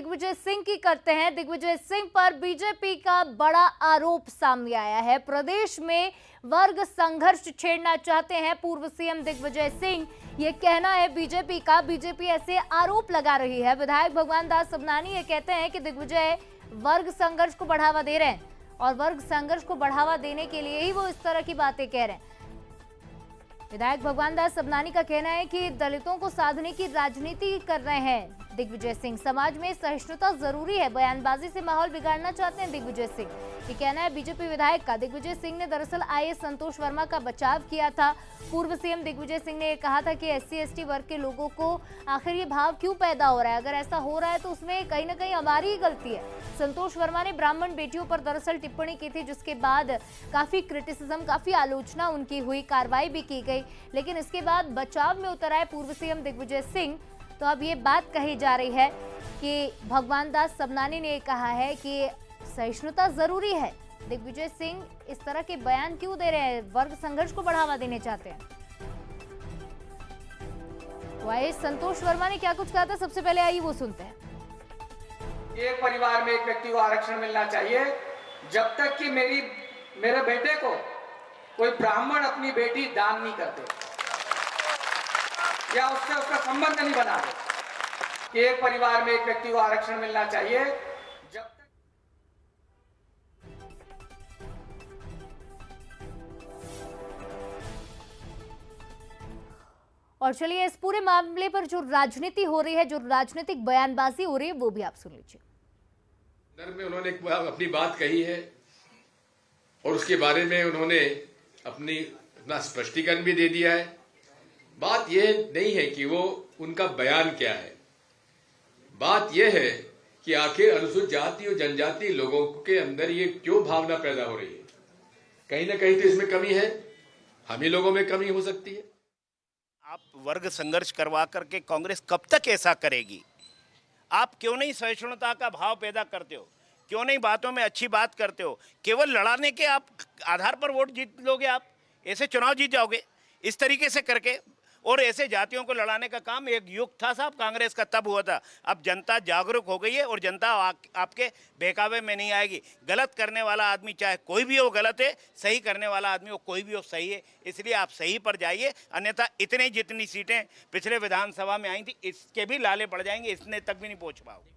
दिग्विजय सिंह की करते हैं। दिग्विजय सिंह पर बीजेपी का बड़ा आरोप सामने आया है। प्रदेश में वर्ग संघर्ष छेड़ना चाहते हैं पूर्व सीएम दिग्विजय सिंह, ये कहना है बीजेपी का। बीजेपी ऐसे आरोप लगा रही है। विधायक भगवान दास सबनानी ये कहते हैं कि दिग्विजय वर्ग संघर्ष को बढ़ावा दे रहे हैं और वर्ग संघर्ष को बढ़ावा देने के लिए ही वो इस तरह की बातें कह रहे हैं। विधायक भगवान दास सबनानी का कहना है कि दलितों को साधने की राजनीति कर रहे हैं दिग्विजय सिंह। समाज में सहिष्णुता जरूरी है, बयानबाजी से माहौल बिगाड़ना चाहते हैं दिग्विजय सिंह, ये कहना है बीजेपी विधायक का। दिग्विजय सिंह ने दरअसल आईएएस संतोष वर्मा का बचाव किया था। पूर्व सीएम दिग्विजय सिंह ने कहा था कि SC/ST वर्ग के लोगों को आखिर ये भाव क्यों पैदा हो रहा है, अगर ऐसा हो रहा है तो उसमें कहीं ना कहीं हमारी ही गलती है। संतोष वर्मा ने ब्राह्मण बेटियों पर दरअसल टिप्पणी की थी, जिसके बाद काफी क्रिटिसिज्म, काफी आलोचना उनकी हुई, कार्रवाई भी की गई, लेकिन इसके बाद बचाव में उतर आए पूर्व सीएम दिग्विजय सिंह। तो अब ये बात कही जा रही है कि भगवान दास सबनानी ने कहा है कि सहिष्णुता जरूरी है। दिग्विजय सिंह इस तरह के बयान क्यों दे रहे हैं, वर्ग संघर्ष को बढ़ावा देने चाहते हैं। तो आइए संतोष वर्मा ने क्या कुछ कहा था, सबसे पहले आइए वो सुनते हैं। एक परिवार में एक व्यक्ति को आरक्षण मिलना चाहिए। जब तक कि मेरे बेटे को कोई ब्राह्मण अपनी बेटी दान नहीं करते या उससे उसका संबंध नहीं बना दे, कि एक परिवार में एक व्यक्ति को आरक्षण मिलना चाहिए। जब तक और चलिए इस पूरे मामले पर जो राजनीति हो रही है, जो राजनीतिक बयानबाजी हो रही है, वो भी आप सुन लीजिए। में उन्होंने अपनी बात कही है और उसके बारे में उन्होंने अपना स्पष्टीकरण भी दे दिया है। बात यह नहीं है कि वो उनका बयान क्या है, बात यह है कि आखिर अनुसूचित जाति और जनजाति लोगों के अंदर ये क्यों भावना पैदा हो रही है। कहीं ना कहीं तो इसमें कमी है, हम ही लोगों में कमी हो सकती है। आप वर्ग संघर्ष करवा करके कांग्रेस कब तक ऐसा करेगी? आप क्यों नहीं सहिष्णुता का भाव पैदा करते हो? क्यों नहीं बातों में अच्छी बात करते हो? केवल लड़ाने के आप आधार पर वोट जीत लोगे, आप ऐसे चुनाव जीत जाओगे इस तरीके से करके। और ऐसे जातियों को लड़ाने का काम एक युग था साहब कांग्रेस का, तब हुआ था। अब जनता जागरूक हो गई है और जनता आपके बहकावे में नहीं आएगी। गलत करने वाला आदमी चाहे कोई भी हो गलत है, सही करने वाला आदमी हो कोई भी हो सही है। इसलिए आप सही पर जाइए, अन्यथा इतनी जितनी सीटें पिछले विधानसभा में आई थी इसके भी लाले पड़ जाएंगे, इतने तक भी नहीं पहुंच पाओगे।